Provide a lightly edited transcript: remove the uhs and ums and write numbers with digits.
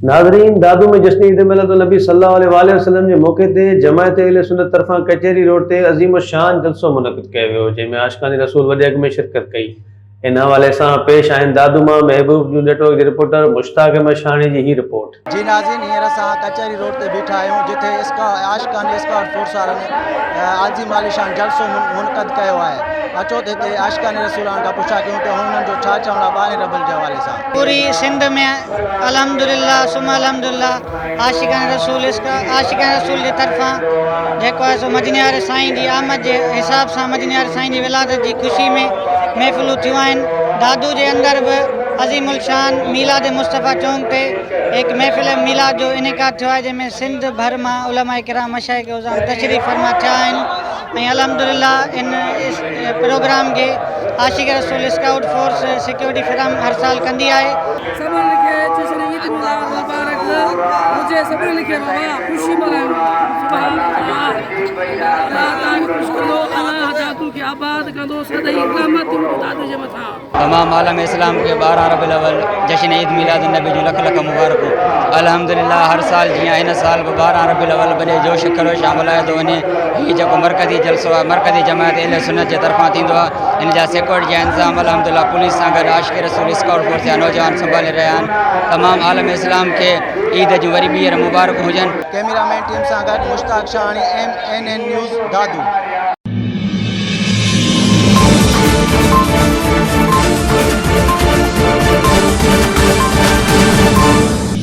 नाज़रीन, दादू में जश्न ईद मिलादुन्नबी सल्लल्लाहु अलैहि वसल्लम जे मौके ते जमायत अहले सुन्नत तरफ़ां कचहरी रोड ते अज़ीम शान जलसो मुनक़िद कयो वियो, जंहिंमें आशिक़ानी रसूल वॾे अॻ में शिरकत कई। इन हवाले सां पेश आहिनि दादू मां महबूब न्यूज़ नेटवर्क जे रिपोर्टर मुश्ताक अहमद शाणी जी ही रिपोर्ट। जी नाज़रीन, हींअर असां कचहरी रोड ते बीठा आहियूं, जिथे आशिक़ानी स्काउट फोर्स वारनि आज़ीम आलीशान जलसो मुनक़िद कयो आहे। अचो त हिते आशिक़ानी रसूलान खां पुछा कयूं त हुननि जो छा चवणु आहे ॿारहें रबियुल जे हवाले सां। पूरी सिंध में अल्हम्दुलिल्लाह सुम्मा अल्हम्दुलिल्लाह आशिक़ानी रसूल जे तरफ़ां जेको आहे सो मदीने वारे साईं जी आमद जे हिसाब सां मदीने वारे साईं जी विलादत जी ख़ुशी में महफ़िलूं थियूं आहिनि। दादू जे अंदर बि अज़ीमुल शान मीलाद मुस्तफ़ा चौक ते एक महफ़िल मीलाद जो इनेकाद थियो आहे, जंहिंमें सिंध भर मां उलमा किराम मशाइख़ उज़ाम तशरीफ़ फरमा थिया आहिनि। ऐं अल्हम्दुलिल्लाह इन इस प्रोग्राम खे आशिक़ रसूल स्काउट फोर्स सिक्योरिटी फिराम हर साल कंदी आहे। सभिनी खे जश्न ईद मिलाद मुबारक हुजे, सभिनी खे ख़ुशी मल्हायूं। अल्लाह दादू खे आबाद कंदो, सदाई क़यामत दादू जे मथां। तमाम आलम इस्लाम के 12 रबियुल अव्वल जश्न ईद मिलादुन्नबी जो लख लख मुबारक। अल्हम्दुलिल्लाह हर साल जीअं हिन साल बि 12 रबियुल अव्वल वॾे जोश खरोश सां मल्हायो थो वञे। हीअ जेको मरकज़ी जलसो आहे मरकज़ी जमायत अहले सुन्नत जे तरफ़ां थींदो आहे। इन जा सिक्योरिटी जा इंतज़ाम अल्हम्दुलिल्लाह पुलिस सां गॾु आशिक़ रसूल स्काउट फोर्स जा नौजवान संभाले रहिया आहिनि। तमाम आलम इस्लाम खे ईद जूं वरी ॿीहर मुबारक हुजनि। कैमरामैन टीम सां गॾु मुश्ताक शाणी, MNN न्यूज़ दादू।